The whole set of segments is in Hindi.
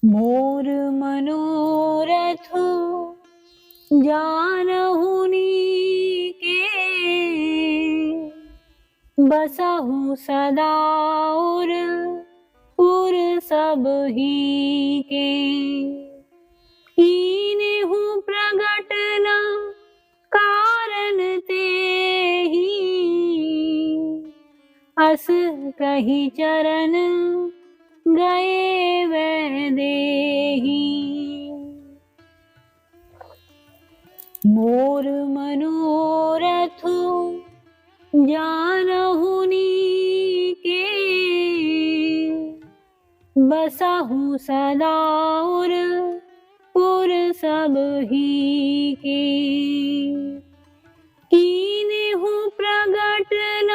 मोर मनोरथ जानहु नीके, बसहु सदा उर सब ही के। कीन्हु प्रगट न कारण तेहि, अस कहि चरण गए वैदेही। मोर मनोरथ जानहु नीके, बसहु सदा उर सब ही के। कीन्हु प्रगट न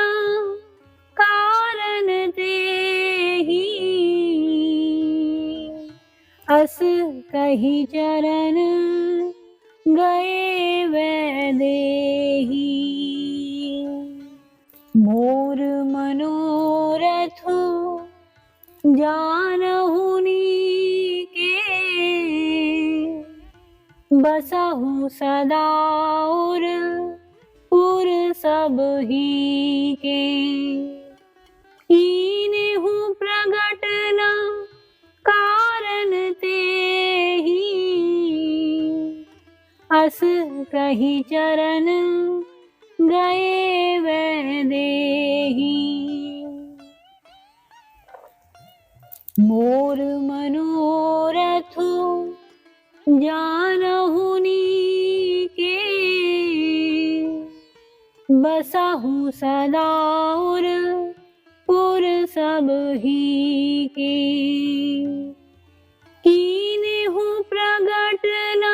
कारण तेहि, अस कहि चरण गए वैदेही। मोर मनोरथ जानहु नीके, बसहु सदा उर सब ही के। कीन्हु प्रगट न कारण तेहि, अस कहि चरण गए वैदेही। मोर मनोरथ जानहु नीके, बसहु सदा उर सब ही के। कीन्हु प्रगट न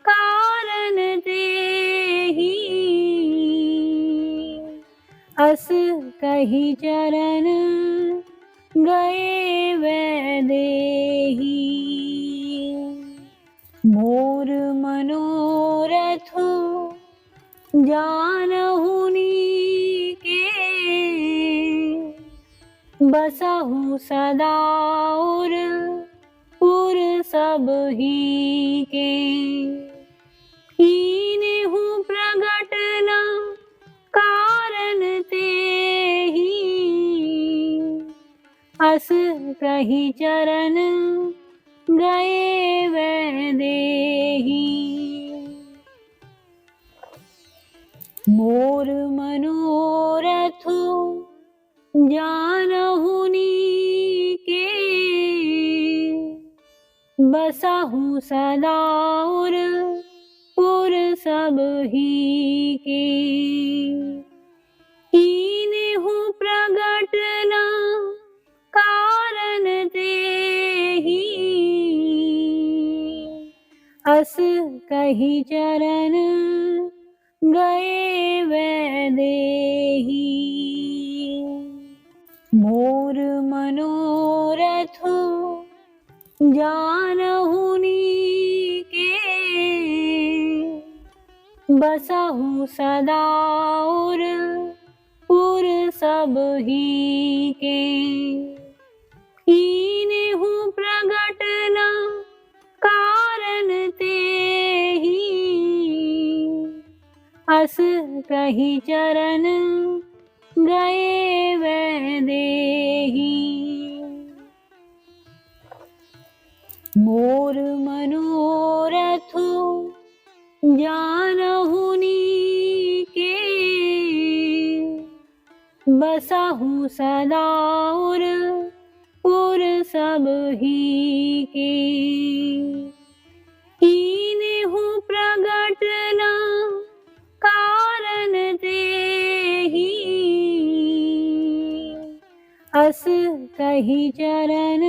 कारण तेहि, अस कहि चरण गए वैदेही। मोर मनोरथ जानहु नीके, बसहु सदा उर सब ही के। कीन्हु प्रगट न कारण तेहि, अस कहि चरण गए वैदेही। मोर मनोरथ जानहु नीके, बसहु सदा उर सब ही के। कीन्हु प्रगट न कारण तेहि, अस कहि चरण गए वैदेही। मोर मनोरथ जानहु नीके, बसहु सदा उर सब ही के। कीन्हु प्रगट न कारण तेहि, अस कहि चरण गए वैदेही। मोर मनोरथ जानहु नीके, बसहु सदा उर सब ही के। कीन्हु प्रगट न कारण तेहि, अस कहि चरण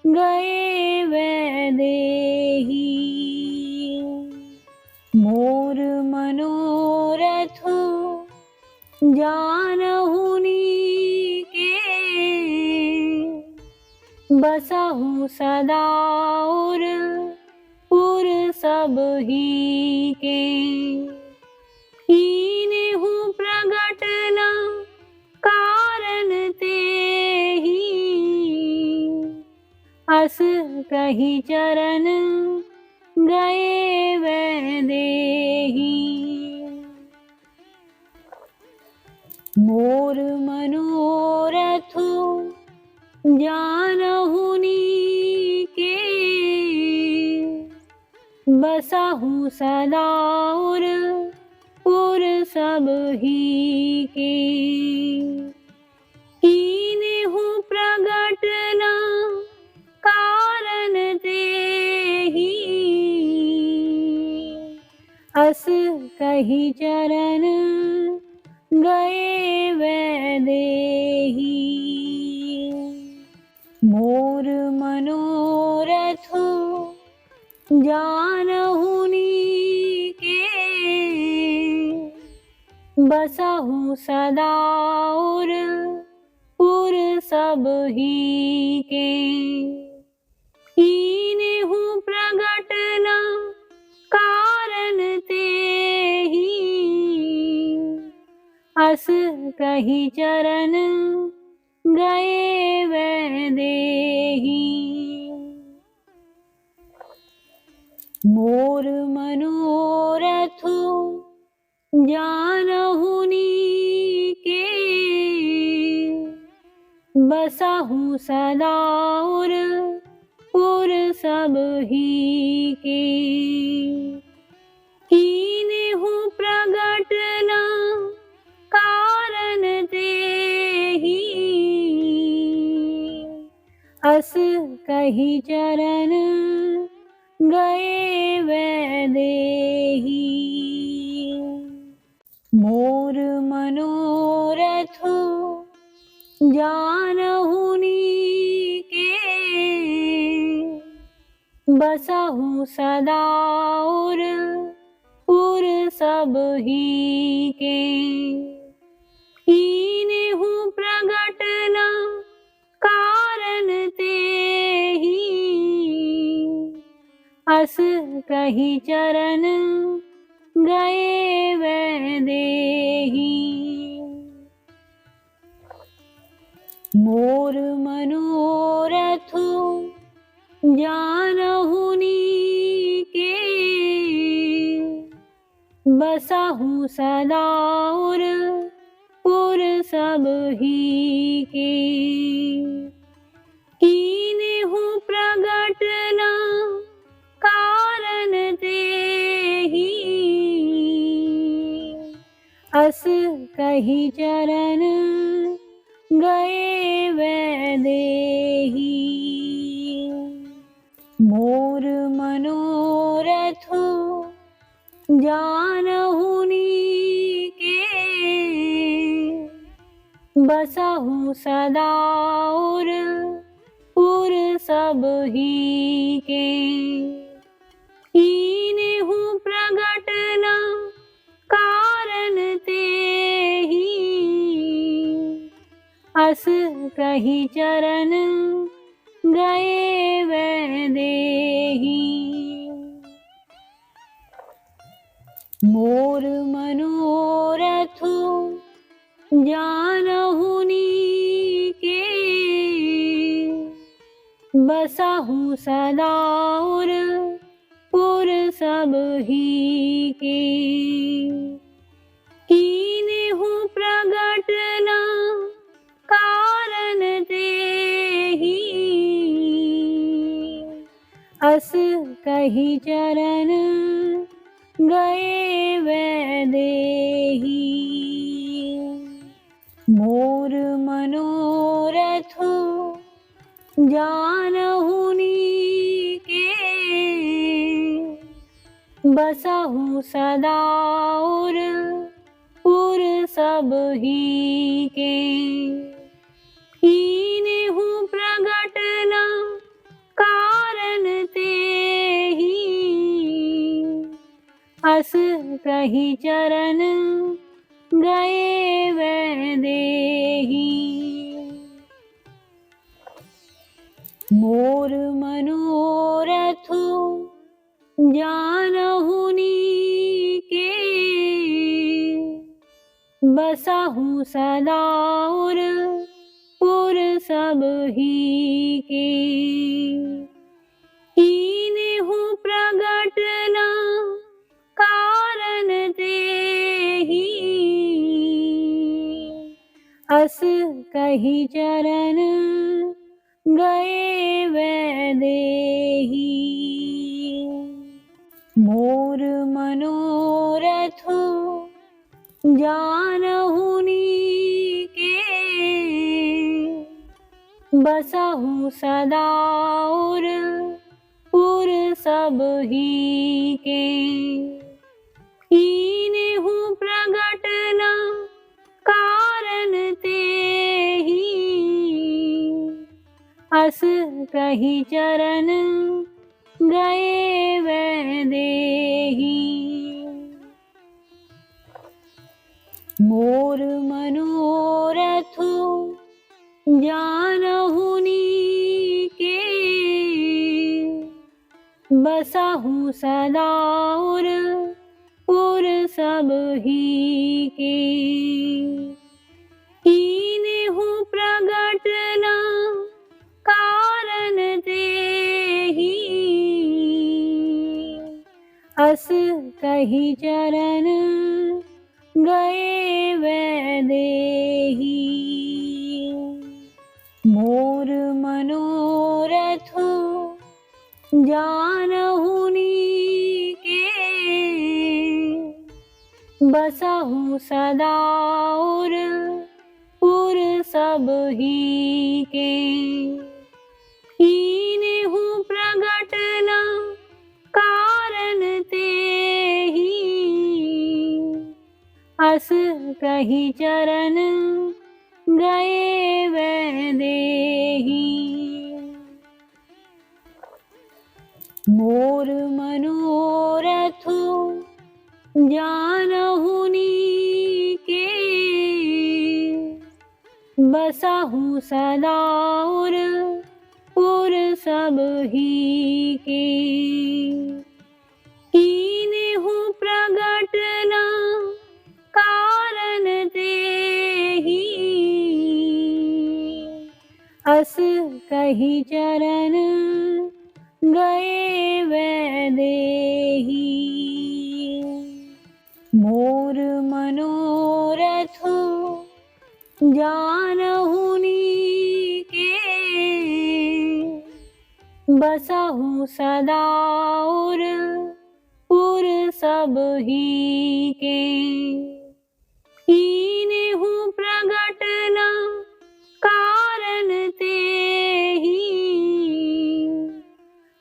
गए वैदेही। मोर मनोरथ जानहु नीके, बसहु सदा उर सब ही के। कीन्हु प्रगट न कारण तेहि, अस कही चरण गए वैदेही। मोर मनोरथ जानहु नीके, बसहु सदा उर सब ही के। कीन्हु प्रगट न कारण तेहि, अस कही चरण गए वैदेही। मोर मनोरथ जानहु नीके, बसहु सदा उर सब ही के। कीन्हु प्रगट न कारण तेहि, अस कही चरण गए वैदेही। मोर मनोरथ जानहु नीके, बसहु सदा उर सब ही के। कीन्हु प्रगट न कारण तेहि, अस कही चरण गए वैदेही। मोर मनोरथ जानहु नीके, बसहु सदा उर सब ही के। कीन्हु प्रगट न कारण तेहि, अस कही चरण गए वैदेही। मोर मनोरथ जानहु नीके, बसहु सदा उर सब ही के। कीन्हु प्रगट न कारण तेहि, अस कही चरण गए वैदेही। मोर मनोरथ जानहु नीके, बसहु सदा उर सब ही के। कीन्हु प्रगट न कारण तेहि, अस कही चरण गए वैदेही। मोर मनोरथ जानहु नीके, बसहु सदा उर सब ही के। कीन्हु प्रगट न कारण तेहि, अस कही चरण गए वैदेही। मोर मनोरथ जानहु नीके, बसहु सदा उर सब ही के। कीन्हु प्रगट न कारण तेहि, अस कही चरण गए वैदेही। मोर मनोरथ जानहु नीके, बसहु सदा उर सब सब ही के। कीन्हु प्रगट न कारण तेहि, अस कहि चरण गए वैदेही। मोर मनोरथ जानहु नीके, बसहु सदा और पुर सब ही के। कीन्हु प्रगट न कारण तेहि, अस कहि चरण गए वैदेही। मोर मनोरथ जानहु नीके, बसहु सदा और पुर सब ही के। कीन्हु प्रगट न कारण तेहि, अस कहि चरण गए वैदेही। मोर मनोरथ जानहु नीके, बसहु सदा और पुर सब ही के। कीन्हु प्रगट न कारण तेहि, अस कहि चरण गए वैदेही। मोर मनोरथ जानहु नीके, बसहु सदा और पुर सब ही के। कीन्हु प्रगट न कारण तेहि, अस कहि चरण गए वैदेही। मोर मनोरथ जानहु नीके, बसहु सदा और पुर सब ही के। कीन्हु प्रगट न कारण तेहि,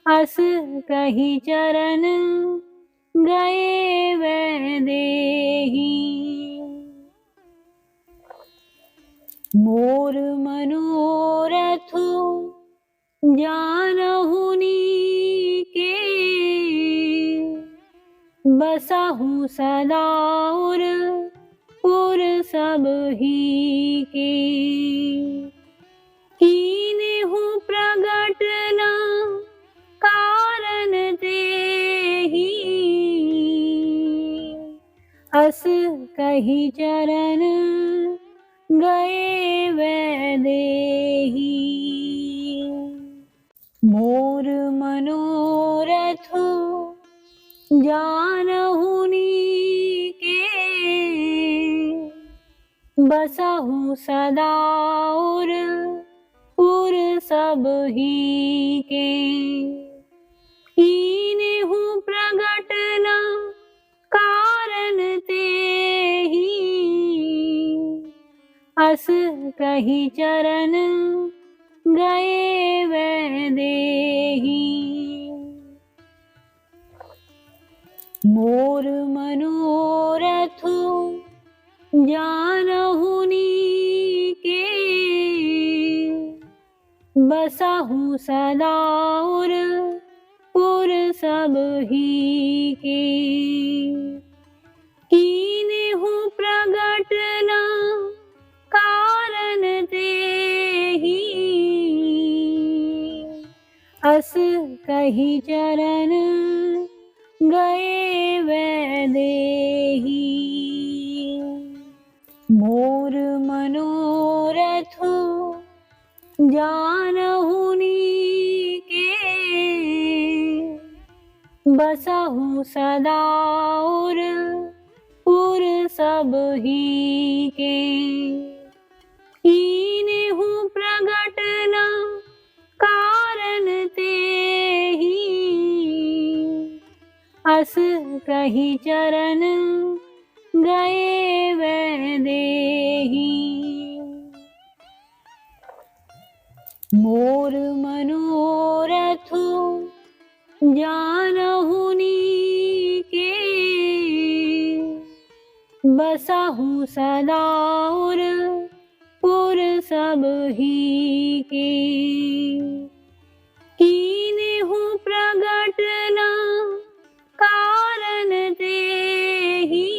अस कहि चरण गए वैदेही। मोर मनोरथ जानहु नीके, बसहु सदा और पुर सब ही के। कीन्हु प्रगट न कारण तेहि, अस कहि चरण गए वैदेही। मोर मनोरथ जानहु नीके, बसहु सदा और पुर सब ही के। कीन्हु प्रगट न कारण तेहि, अस कहि चरण गए वैदेही। मोर मनोरथ जानहु नीके, बसहु सदा और पुर सब ही के। कीन्हु प्रगट न कारण तेहि, अस कहि चरण गए वैदेही। मोर मनोरथ जानहु नीके बसहु सदा और पुर सब ही के। कीन्हु प्रगट न कारण तेहि अस कहि चरण गए वैदेही। मोर मनोरथ जानहु नीके बसहु सदा और पुर सब ही के। कीन्हु प्रगट न कारण तेहि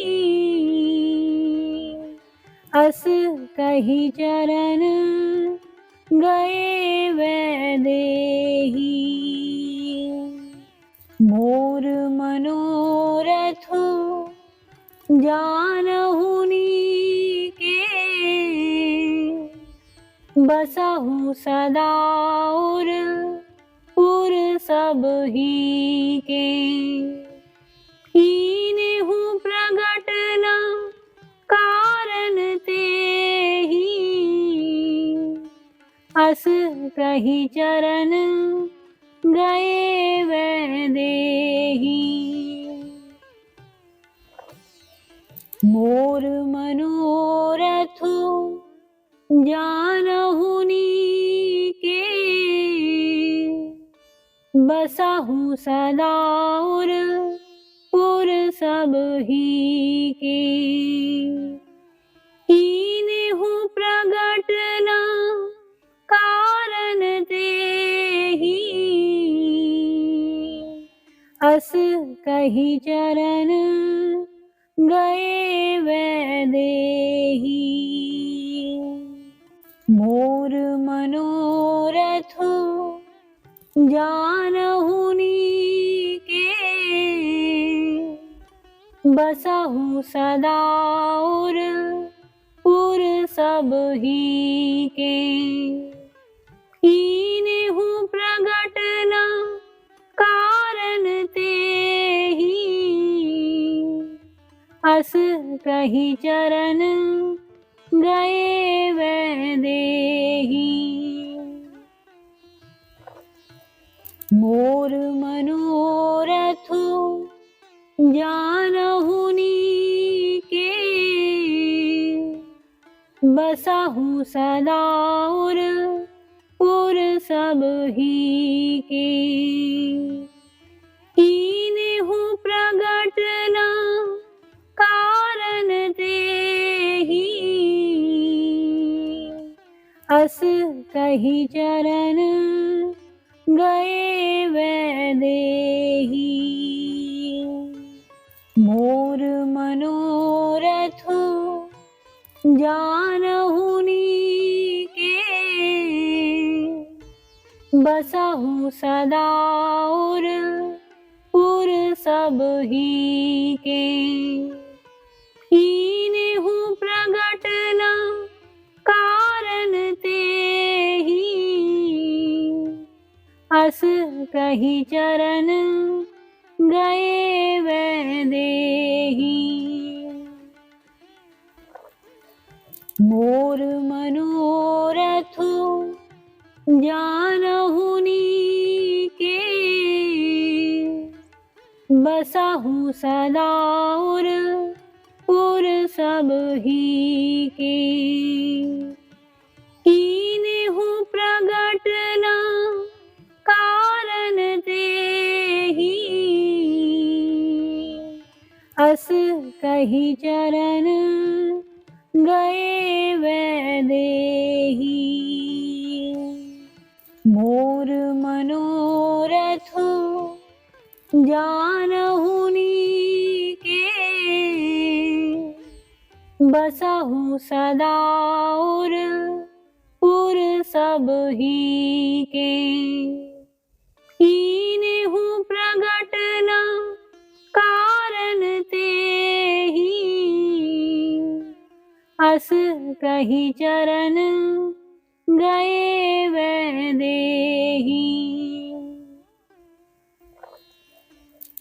अस कहि चरण गए वैदेही। मोर मनोरथ जानहु नीके बसहु सदा और पुर सब ही के। कीन्हु प्रगट न कारण तेहि अस कहि चरण गए वैदेही। मोर मनोरथ जानहु नीके बसहु सदा और पुर सब ही के। कीन्हु प्रगट न कारण तेहि अस कहि चरण गए वैदेही। मोर मनोरथ जानहु नीके बसहु सदा और पुर सब ही के। कीन्हु प्रगट न कारण तेहि अस कहि चरण गए वैदेही। मोर मनोरथ जानहु नीके बसहु सदा और पुर सब ही के। कीन्हु प्रगट न कारण तेहि अस कहि चरण गए वैदेही। मोर मनोरथ जानहु नीके बसहु सदा और पुर सब ही के। कीन्हु प्रगट न कारण तेहि अस कहि चरण गए वैदेही। मोर मनोरथ जानहु नीके बसहु सदा और पुर सब ही के। कीन्हु प्रगट न कारण तेहि अस कहि चरण गए वैदेही। मोर मनोरथ जानहु नीके बसहु सदा और पुर सब ही के। कीन्हु प्रगट न कारण तेहि अस कहि चरण गए वह देही।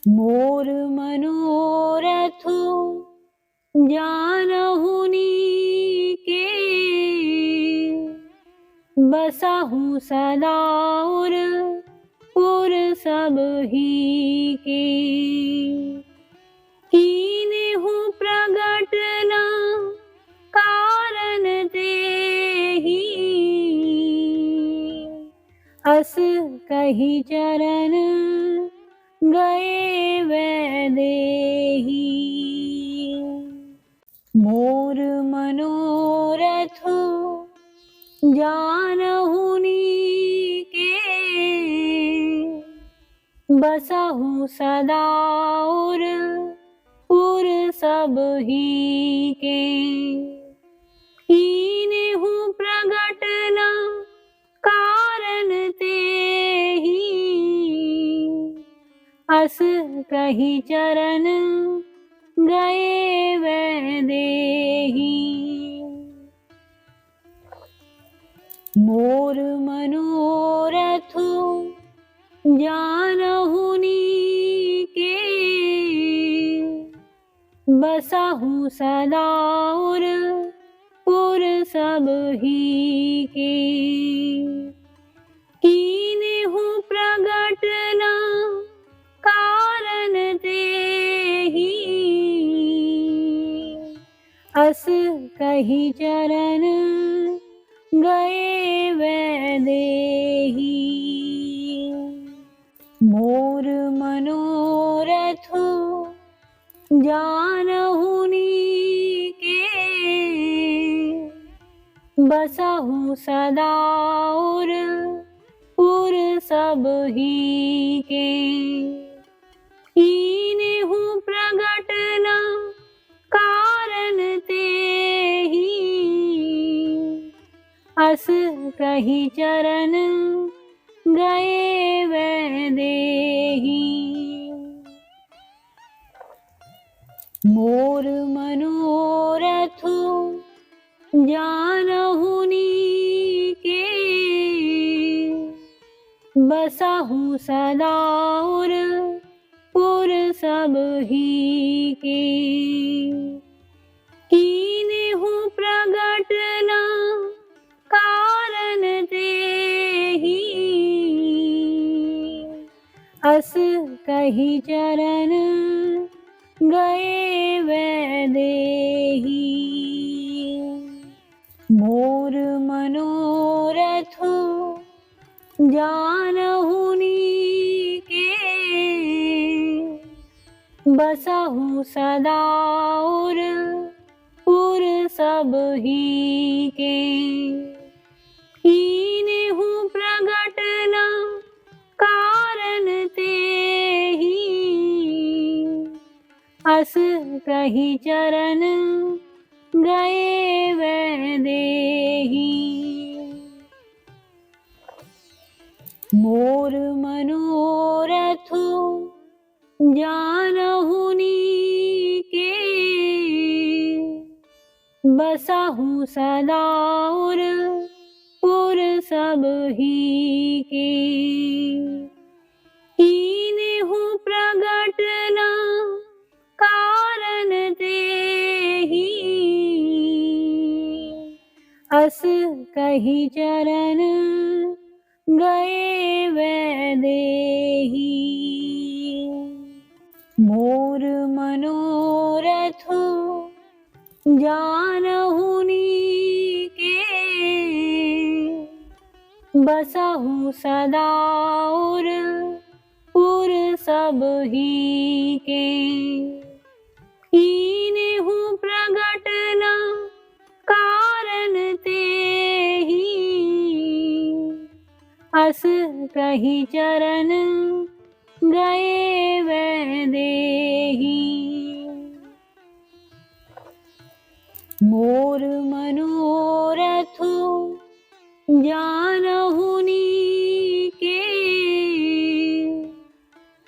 मोर मनोरथ जानहु नीके, बसहु सदा उर सब ही के। कीन्हु प्रगट न कारण तेहि, अस कहि चरण गए वह देही। मोर मनोरथ जानहु नीके, बसहु सदा उर सब ही के। कीन्हु प्रगट न कारण तेहि, अस कहि चरण गए वह देही। मोर मनोरथ जानहु नीके, बसहु सदा उर सब ही के। कीन्हु प्रगट न कारण तेहि, अस कहि चरण गए वह देही। मोर मनोरथ जानहु नीके, बसहु सदा उर सब ही के। कीन्हु प्रगट न कारण तेहि, अस कहि चरण गए वह देही। मोर मनोरथ जानहु नीके, बसहु सदा उर सब ही के। कीन्हु प्रगट न कारण तेहि, अस कहि चरण गए वह देही। मोर मनोरथ जानहु नीके, बसहु सदा उर सब ही के। कीन्हु प्रगट न कारण तेहि, अस कहि चरण गए वह देही। मोर मनोरथ जानहु नीके, बसहु सदा उर सब ही के। कीन्हु प्रगट न कारण तेहि, अस कहि चरण गए वह देही। मोर मनोरथ जानहु नीके, बसहु सदा उर सब ही के। कीन्हु प्रगट न कारण तेहि, अस कहि चरण गए वह देही। मोर मनोरथ जानहु नीके,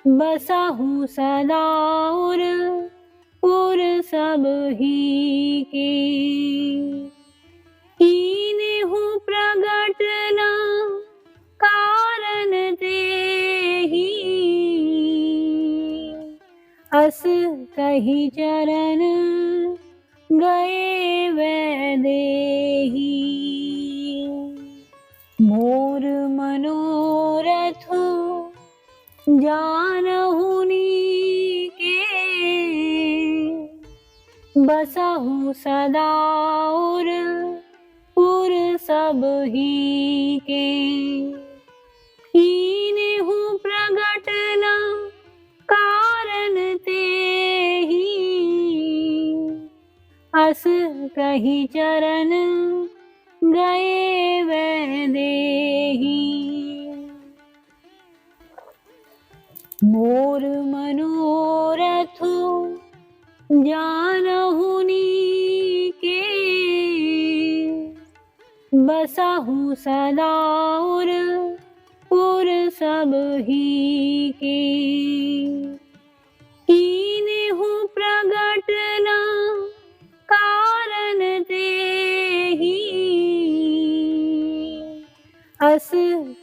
बसहु सदा उर सब ही के। कीन्हु प्रगट अस कही चरण गए वैदेही। मोर मनोरथ जानहु नीके, बसहु सदा उर सब ही के। कीन्हु प्रगट न कारण तेहि, अस कही चरण गए वैदेही। मोर मनोरथ जानहु नीके, बसहु सदा उर सब ही के। कीन्हु प्रगट न कारण तेहि, अस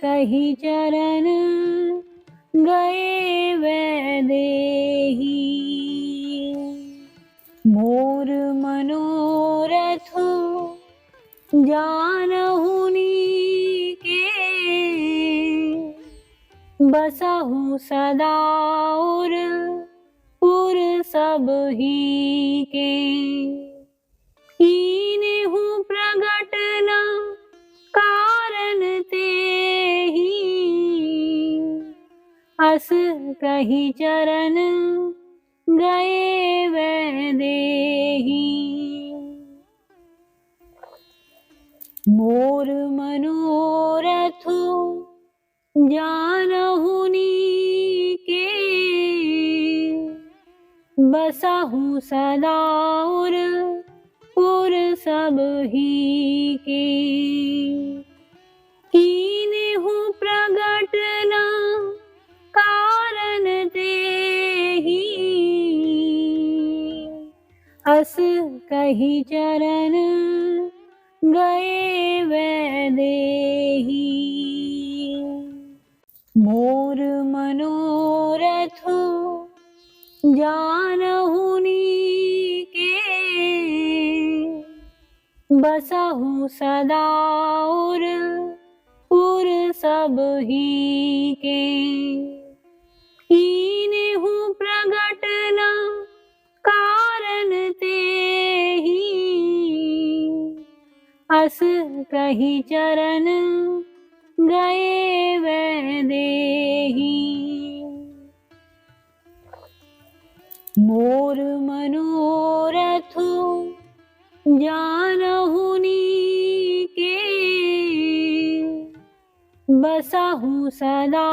कही चरण गए वैदेही। मोर मनोरथ जानहु नीके, बसहु सदा उर सब ही के। कीन्हु प्रगट न कारण तेहि, अस कही चरण गए वैदेही। मोर मनोरथ जानहु नीके, बसहु सदा उर सब ही के। कीन्हु प्रगट न कारण तेहि, अस कही चरण गए वैदेही। मोर मनोरथ जानहु नीके, बसहु सदा उर सब ही के। कीन्हु प्रगट न कारण तेहि, अस कही चरण गए वैदेही। मोर मनोरथ जानहु नीके, बसहु सदा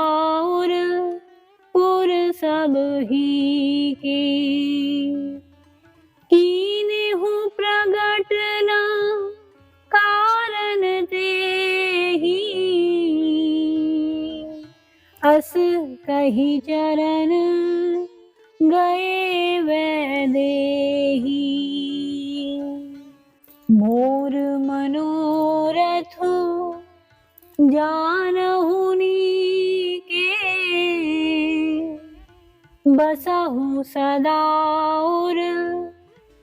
उर सब ही के। कीन्हु प्रगट न कारण तेहि, अस कही चरण गए वैदेही। मोर मनोरथ जानहु नीके, बसहु सदा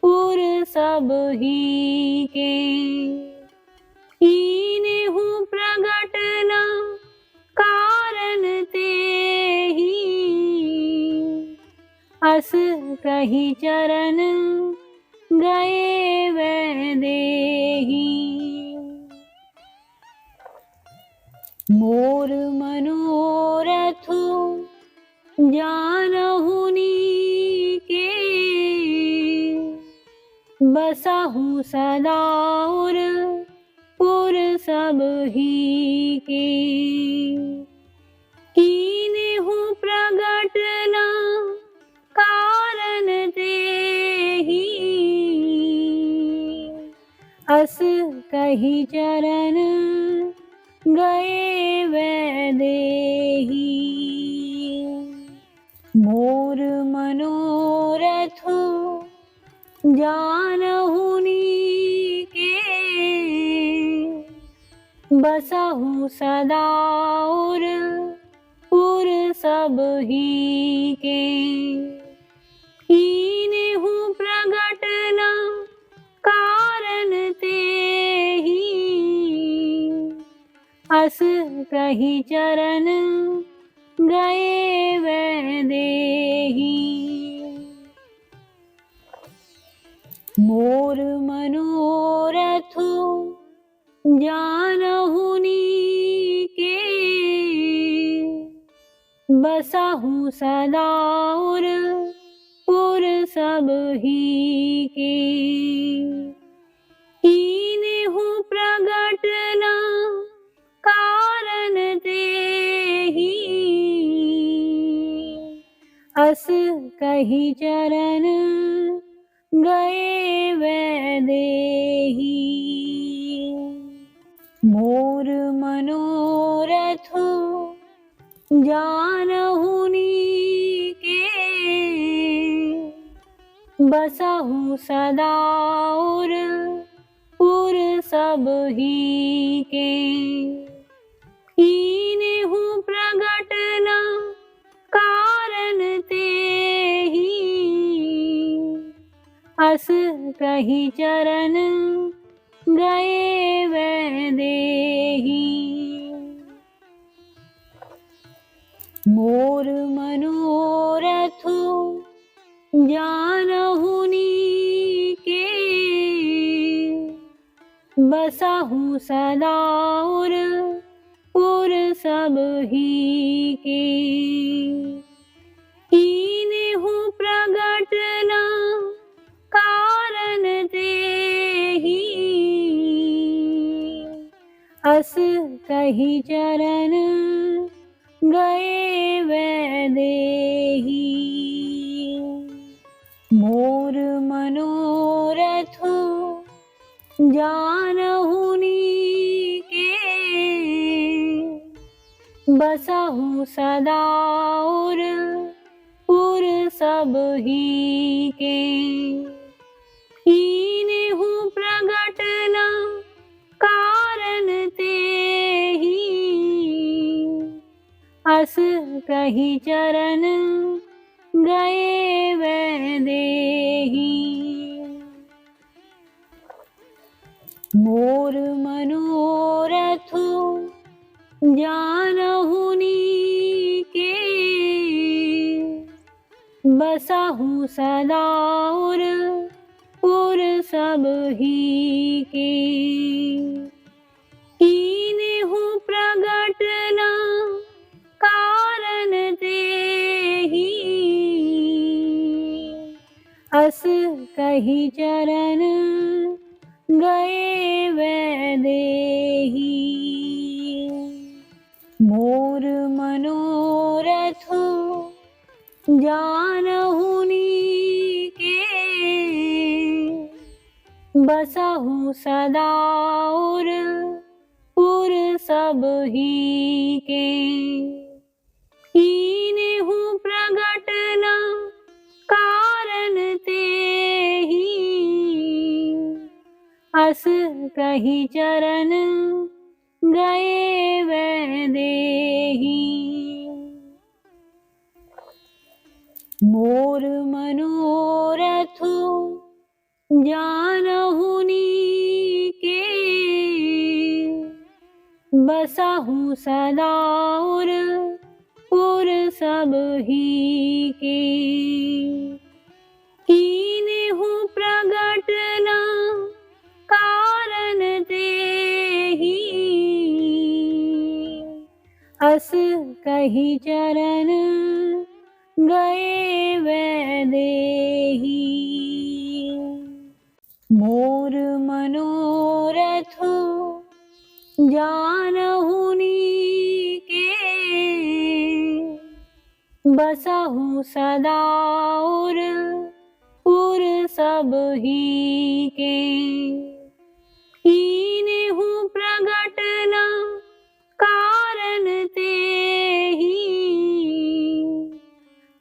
उर सब ही के। कीन्हु प्रगट न कारण तेहि, अस कही चरण गए वैदेही। मोर मनोरथ जानहु नीके, बसहु सदा उर सब ही के। कीन्हु प्रगट न कारण तेहि, अस कही चरण गए वैदेही। मोर मनोरथ जानहु नीके, बसहु सदा उर सब ही के। अस कही चरण गए वैदेही। मोर मनोरथ जानहु नीके, बसहु सदा उर पुर सब ही के। कीन्हु प्रगट न कारण तेहि, अस कही चरण गए वैदेही। मोर मनोरथ जानहु नीके, बसहु सदा उर पुर सब ही के। कीन्हु प्रगट न कारण तेहि, अस कही चरण गए वैदेही। मोर मनोरथ जानहु नीके, बसहु सदा उर पुर सब ही के। कीन्हु प्रगट न कारण तेहि, अस कही चरण गए वैदेही। मोर मनोरथ जानहु नीके, बसहु सदा उर पुर सब ही के। कीन्हु प्रगट न कारण तेहि, अस कही चरण गए वैदेही। मोर मनोरथ जानहु नीके, बसहु सदा उर पुर सब ही के। कीन्हु प्रगट न कारण तेहि, अस कही चरण गए वैदेही। मोर मनोरथ जानहु नीके, बसहु सदा उर पुर सब ही के। कीन्हु प्रगट न कारण तेहि, अस कही चरण गए वैदेही। मोर मनोरथ जानहु नीके, बसहु सदा उर पुर सब ही के। कीन्हु प्रगट न कारण तेहि, अस कही चरण गए वैदेही। मोर मनोरथ जानहु नीके, बसहु सदा उर पुर सब ही के। कीन्हु प्रगट न कारण तेहि,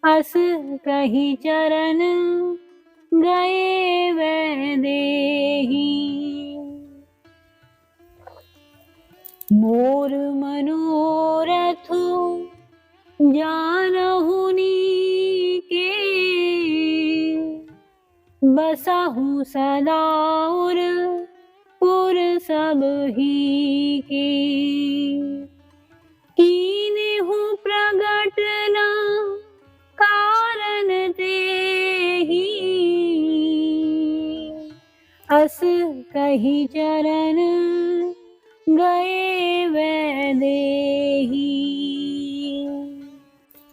अस कही चरण गए वैदेही। मोर मनोरथ जानहु नीके, बसहु सदा उर पुर सब ही के। प्रगट न कारण तेहि, अस कहि चरण गए वैदेही।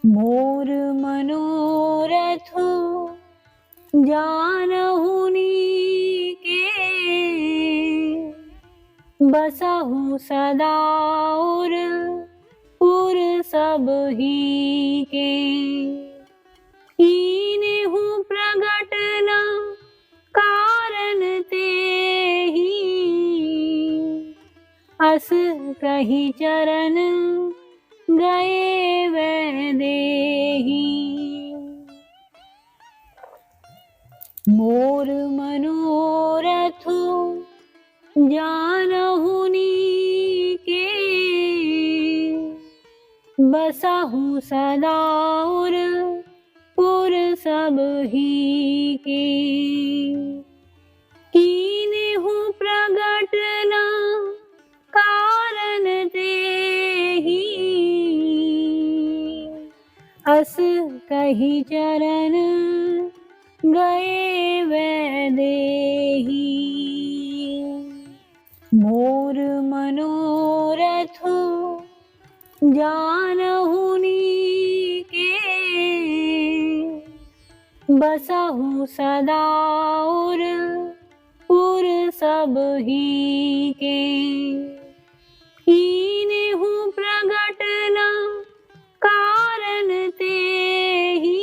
मोर मनोरथ जानहु नीके, बसहु सदा और पुर सब ही के। कीन्हु प्रगट न कारण तेहि, अस कहि चरण गए वैदेही। मोर मनोरथ जानहु नीके, बसहु सदा और पुर सब ही के। कीन्हु प्रगट न कारण तेहि, अस कहि चरण गए वैदेही। मोर मनोरथ जानहु नीके, बसहु सदा और पुर सब ही के। कीन्हु प्रगट न कारण तेहि,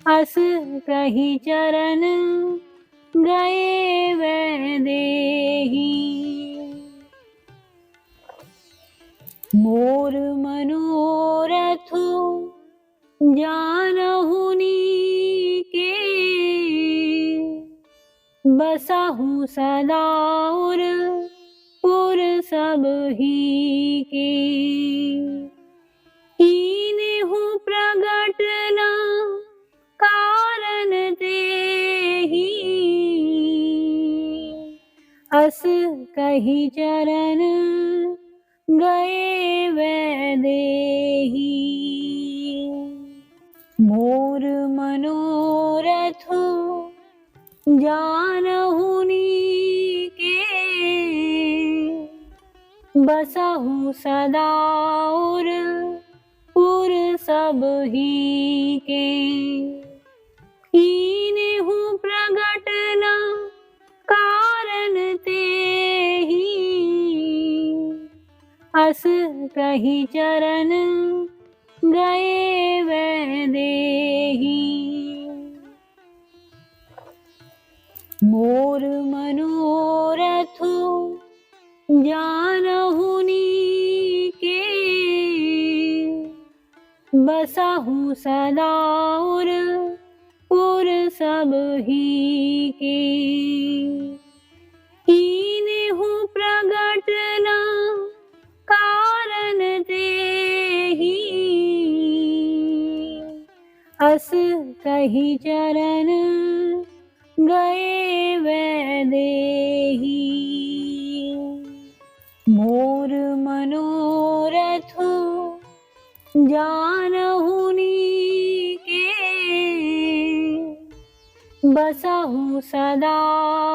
अस कहि चरण गए वैदेही। मोर मनोरथ जानहु नीके, बसहु सदा और पुर सब ही के। कीन्हु प्रगट न कारण तेहि, अस कहि चरण गए वैदेही। मोर मनोरथ जानहु नीके, बसहु सदा और पुर सब ही के। कीन्हु प्रगट न कारण तेहि, अस कहि चरण गए वैदेही। मोर मनोरथ जानहु नीके, बसहु सदा और पुर सब ही के। कीन्हु प्रगट न कारण तेहि, अस कहि चरण गए वैदेही। मोर मनोरथ जानहु नीके, बसहु सदा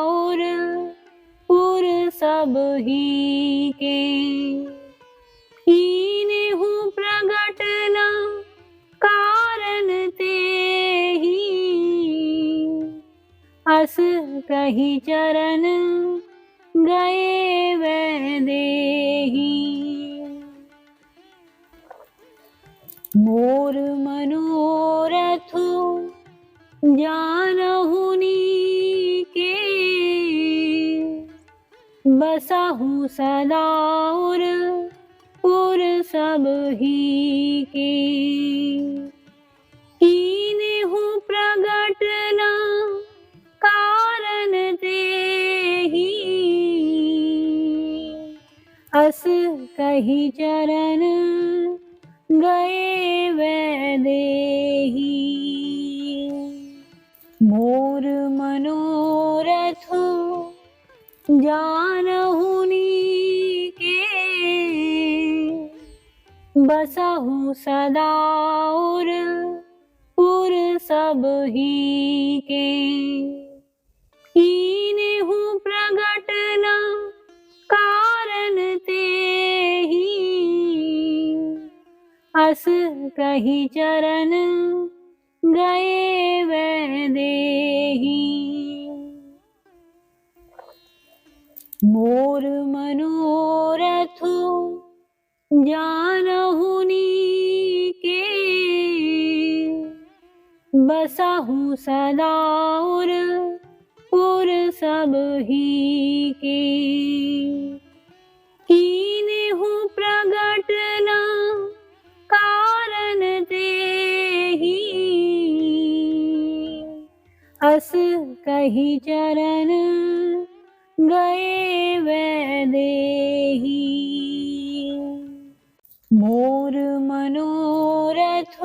और पुर सब ही के। कीन्हु प्रगट न कारण तेहि, अस कहि चरण गए वैदेही। मोर मनोरथ जानहु नीके, बसहु सदा और पुर सब ही के। कीन्हु प्रगट न कारण तेहि, अस कहि चरण गए वैदेही। मोर मनोरथ जानहु नीके, बस बसहु सदा उर पुर सब ही के। कीन्हु प्रगट न कारण ते ही, अस कहि चरण गए वैदेही। मोर मनोरथ जानहु नीके, बसहु सदा उर पुर सब ही के। कीन्हु प्रगट न कारण ते ही, अस कहि चरण गए वैदेही। मोर मनोरथ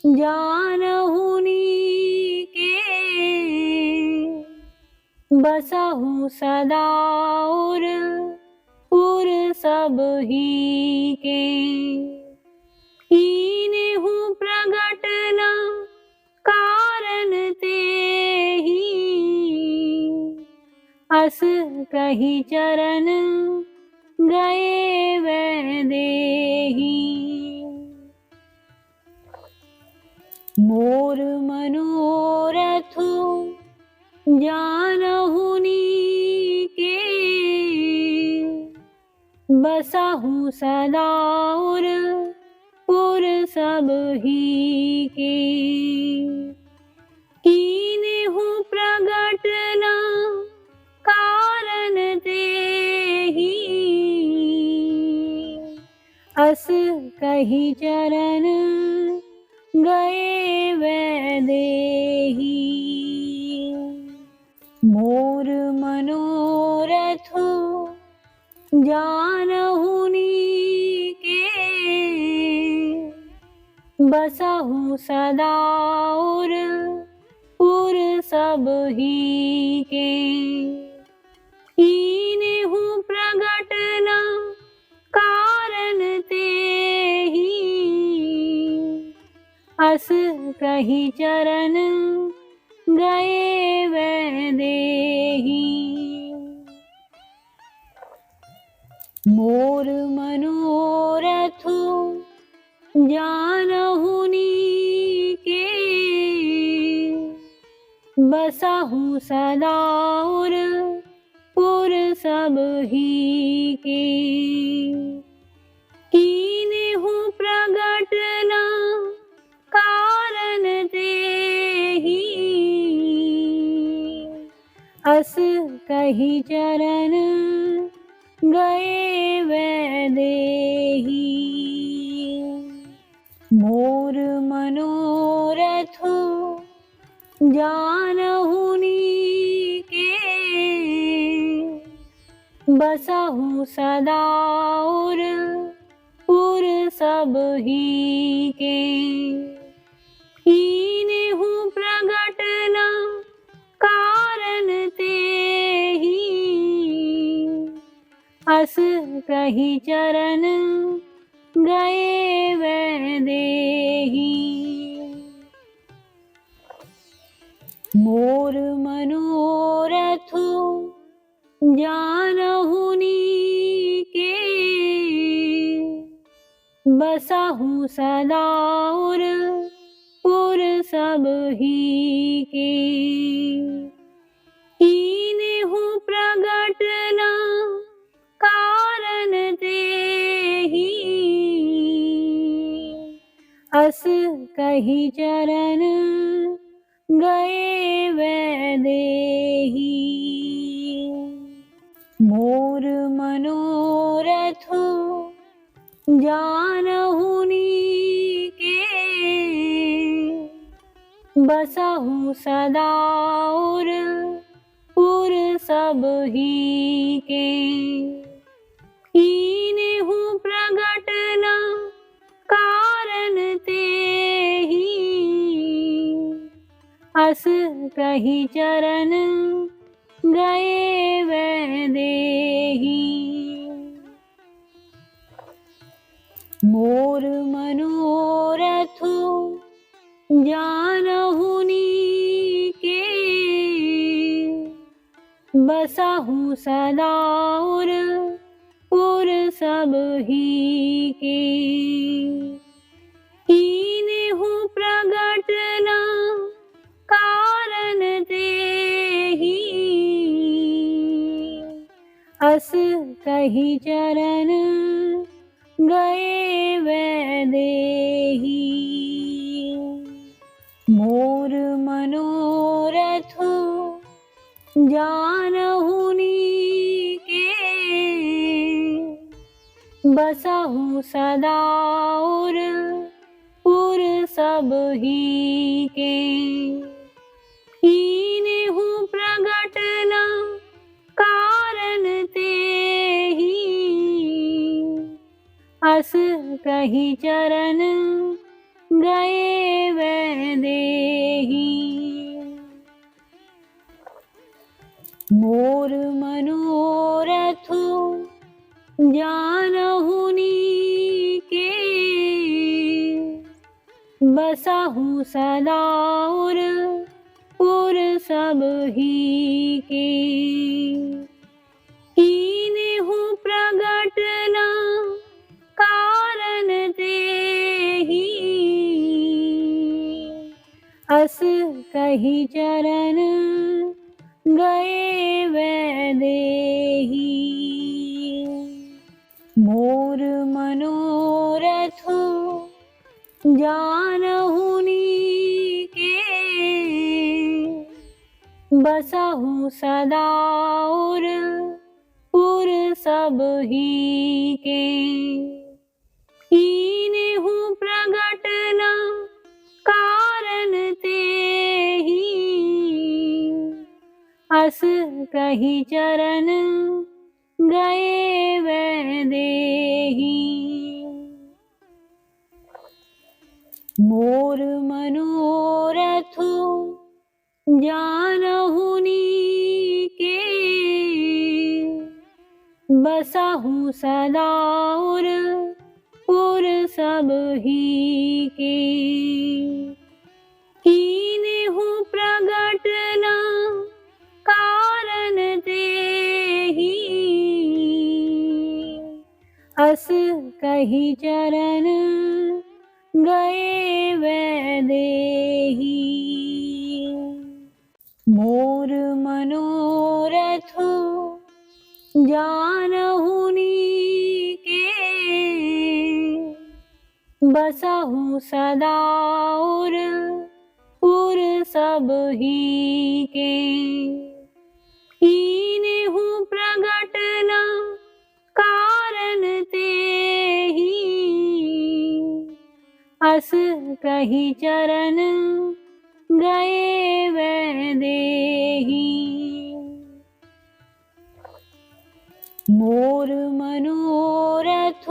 जानहु नीके, बसहु सदा उर पुर सब ही के। कीन्हु प्रगट न कारण ते ही, अस कहि चरण गए वैदेही। मोर मनोरथ जानहु नीके, बसहु सदा उर पुर सब ही के। कीन्हु प्रगट न कारण ते ही, अस कहि चरण गए वैदेही। मोर मनोरथ जानहु नीके, बसहु सदा उर पुर सब ही के। कीन्हु प्रगट न कारण ते ही, अस कहि चरण गए वैदेही। मोर मनोरथ जानहु नीके, बसहु सदा उर पुर सब ही के। कीन्हु प्रगट न कारण ते ही, अस कहि चरण गए वैदेही। मोर मनोरथ जानहु नीके, बसहु सदा उर पुर सब ही के। कीन्हु प्रगट न कारण ते ही, अस कहि चरण गए वैदेही। मोर मनोरथ जानहु नीके, बसहु सदा उर पुर सब ही के। कीन्हु प्रगट न कारण ते ही, अस कहि चरण गए वैदेही। मोर मनोरथ जानहु नीके, बसहु सदा उर पुर सब ही के। कीन्हु प्रगट न कारण ते ही, अस कहि चरण गए वैदेही। मोर मनोरथ जानहु नीके, बसहु सदा उर सब ही के। कीन्हु प्रगट न कारण तेहि, अस कहि चरण गए वैदेही। मोर मनोरथ जानहु नीके, बसहु सदा उर सब ही के। कीन्हु प्रगट न कारण तेहि, अस कहि चरण गए वैदेही। मोर मनोरथ जानहु नीके, बसहु सदा उर सब ही के। कीन्हु प्रगट न कारण तेहि, अस कहि चरण गए वैदेही। मोर मनोरथ जानहु नीके, बसहु सदा उर सब ही के। कीन्हु प्रगट न कारण तेहि, अस कहि चरण गए वैदेही। मोर मनोरथ जानहु नीके, बसहु सदा उर सब ही के। कीन्हु प्रगट न कारण तेहि, अस कहि चरण गए वैदेही। मोर मनोरथ जानहु नीके, बसहु सदा उर सब ही के। कीन्हु प्रगट न कारण तेहि, अस कहि चरण गए वैदेही। मोर मनोरथ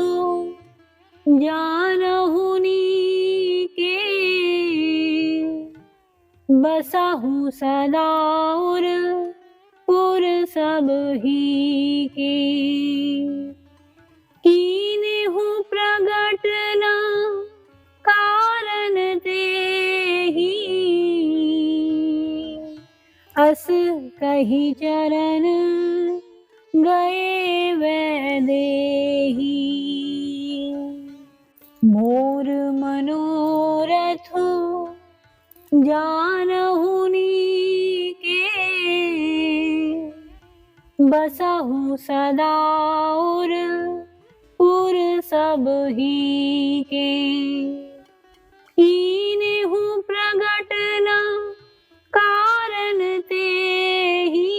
जानहु नीके, बसहु सदा उर सब ही के। कीन्हु प्रगट न कारण तेहि, अस कहि चरण गए वैदेही। मोर मनोरथ जानहु नीके, बसहु सदा उर सब ही के। कीन्हु प्रगट न कारण तेहि,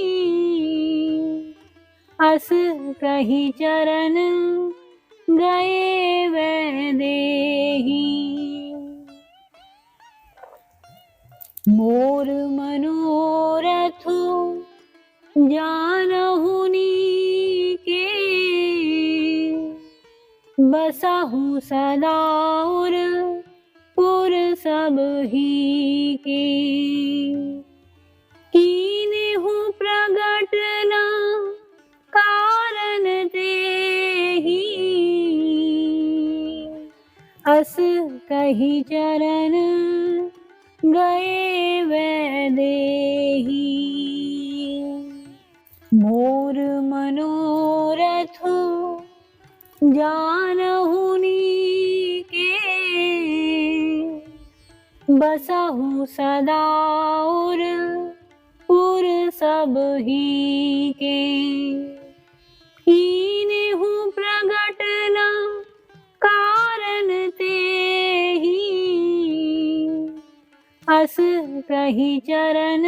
अस कहि चरण गए वैदेही। मोर मनोरथ जानहु नीके, बसहु सदा उर सब ही के। कीन्हु प्रगट न कारण तेहि, अस कही चरण गए वैदेही। मोर मनोरथ जानहु नीके, बसहु सदा उर सब ही के। कीन्हु प्रगट न कारण तेहि, अस कही चरण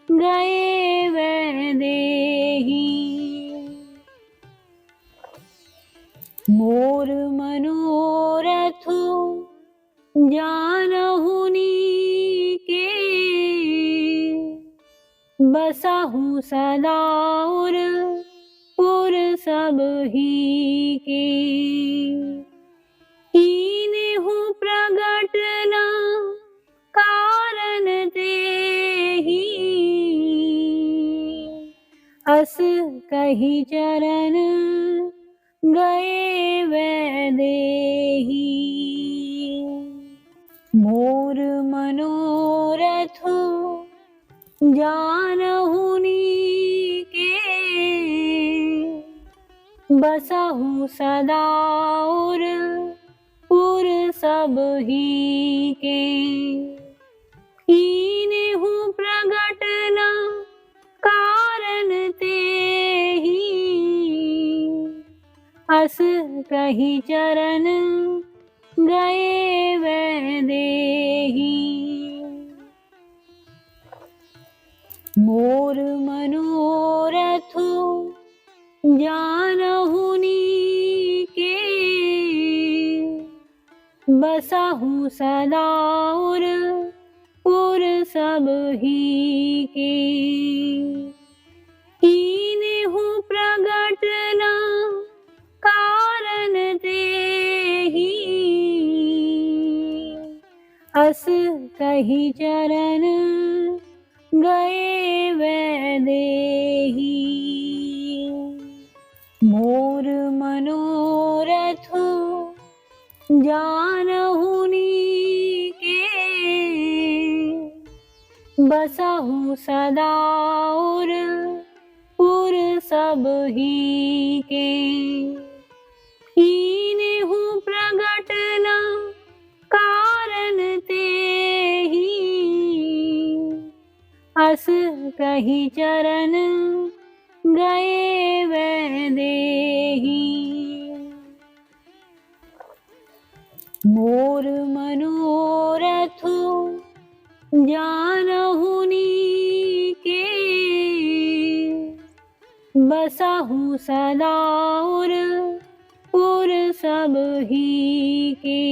गए वैदेही। मोर मनोरथ जानहु नीके, बसहु सदा उर सब ही के। कीन्हु प्रगट न कारण तेहि, अस कही चरण गए वैदेही। मोर मनोरथ जानहु नीके, बसहु सदा उर सब ही के। कीन्हु प्रगट न कारण तेहि, अस कही चरण गए वैदेही। मोर मनोरथ जानहु नीके, बसहु सदा उर सब ही के। कीन्हु प्रगट न कारण तेहि, अस कही चरण गए वैदेही। मोर मनोरथ जानहु नीके, बसहु सदा उर सब ही के। कीन्हु प्रगट न कारण तेहि, अस कही चरण गए वैदेही। मोर मनोरथ जानहु नीके, बसहु सदा उर सब ही के।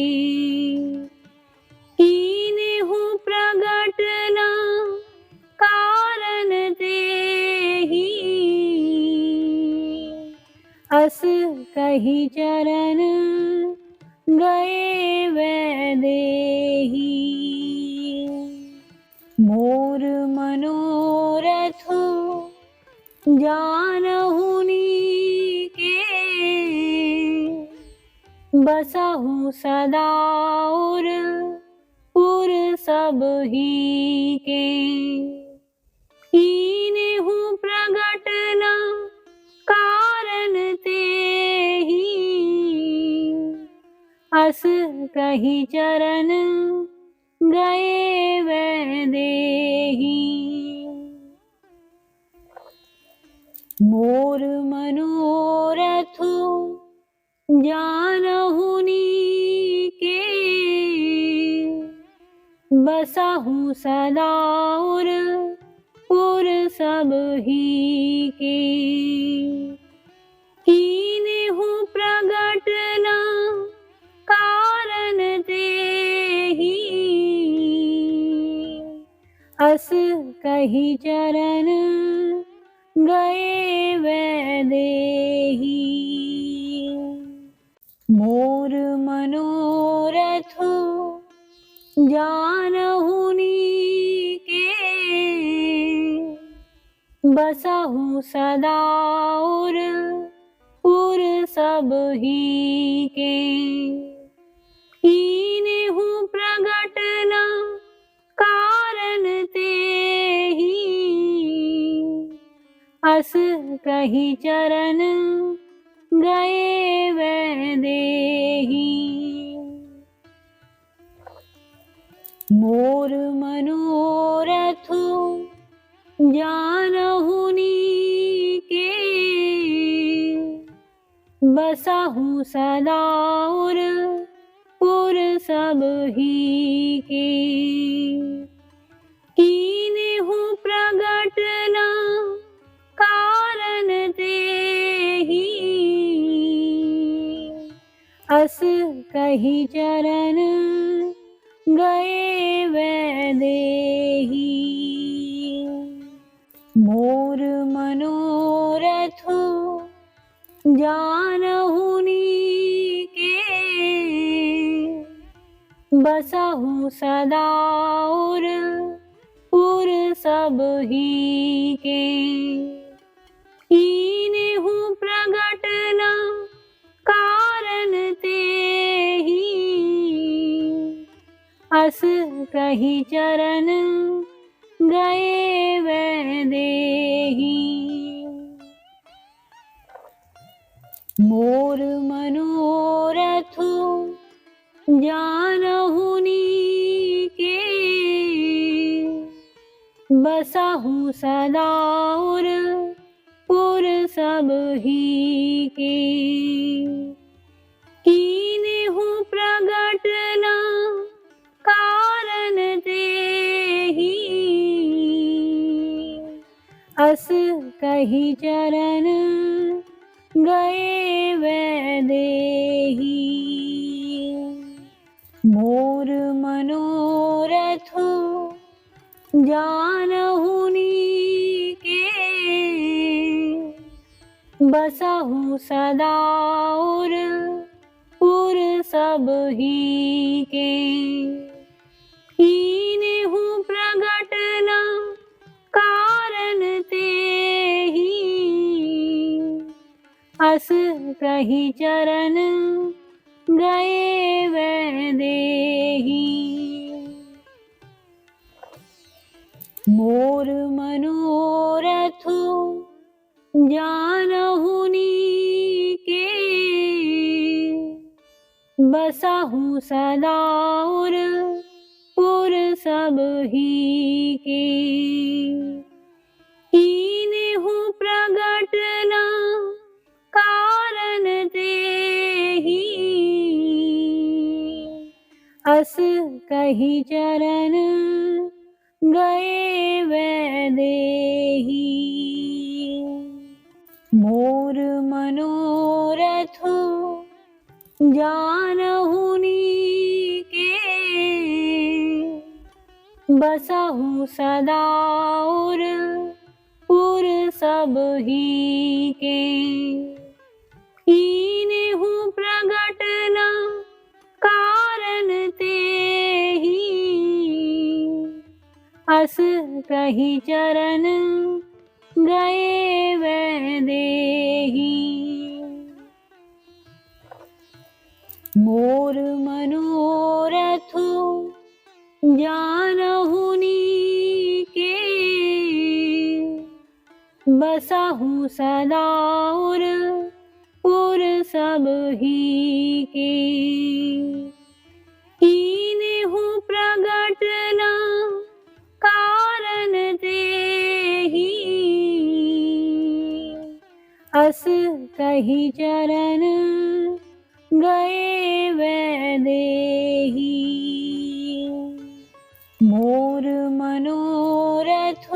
कीन्हु प्रगट न कारण तेहि, अस कही चरण गए वैदेही। मोर मनोरथ जानहु नीके, बसहु सदा उर सब ही के। कीन्हु प्रगट न कारण तेहि, अस कही चरण गए वैदेही। मोर मनोरथ जानहु नीके, बसहु सदा उर सब ही के। कीन्हु प्रगट न कारण तेहि, अस कही चरण गए वैदेही। मोर मनोरथ जानहु नीके, बसहु सदा उर सब ही के। अस कही चरण गए वैदेही। मोर मनोरथ जानहु नीके, बसहु सदा उर पुर सब ही के। कीन्हु प्रगट न कारण तेहि, अस कही चरण गए वैदेही। मोर मनोरथ जानहु नीके, बसहु सदा उर पुर सब ही के। कीन्हु प्रगट न कारण तेहि, अस कही चरण गए वैदेही। मोर मनोरथ जानहु नीके, बसहु सदा उर पुर सब ही के। कीन्हु प्रगट न कारण तेहि, अस कही चरण गए वैदेही। मोर मनोरथ जानहु नीके, बसहु सदा उर पुर सब ही के। कीन्हु प्रगट न कारण तेहि, अस कही चरण गए वैदेही। मोर मनोरथ जानहु नीके, बसहु सदा उर पुर सब ही के। कीन्हु प्रगट न कारण तेहि, अस कही चरण गए वैदेही। मोर मनोरथ जानहु नीके, बसहु सदा उर पुर सब ही के। कीन्हु प्रगट न कारण तेहि, अस कही चरण गए वैदेही। मोर मनोरथ जानहु नीके, बसहु सदा उर पुर सब ही के। कीन्हु प्रगट न कारण तेहि, अस कही चरण गए वैदेही। मोर मनोरथ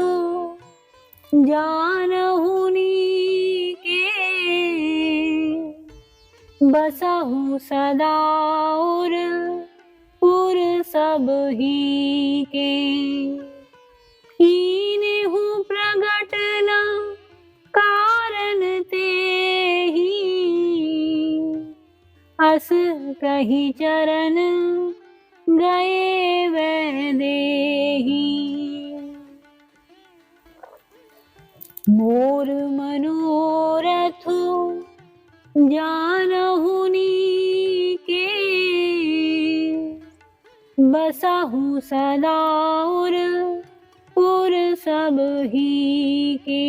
जानहु नीके, बसहु सदा उर पुर सब ही के। कीन्हु प्रगट न कारण तेहि, अस कही चरण गए वैदेही। मोर मनोरथ जानहु नीके, बसहु सदा उर पुर सब ही के।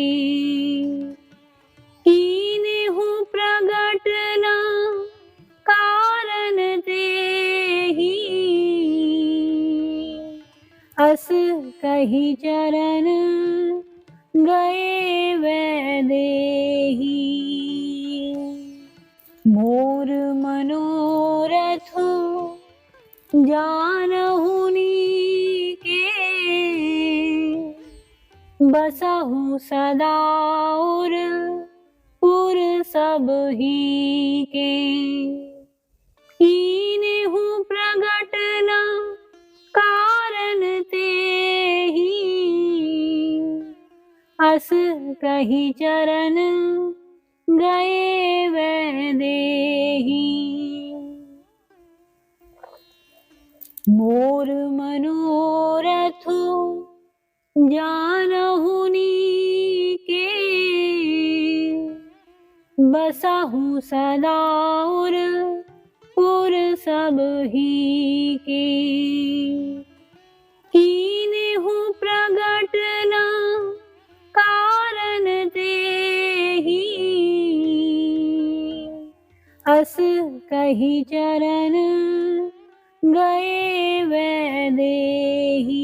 अस कही चरण गए वैदेही। मोर मनोरथ जानहु नीके, बसहु सदा उर पुर सब ही के। कीन्हु प्रगट न कारण तेहि, अस कही चरण गए वैदेही। मोर मनोरथ जानहु नीके, बसहु सदा उर पुर सब ही के। कीन्हु प्रगट न कारण तेहि, अस कही चरण गए वैदेही।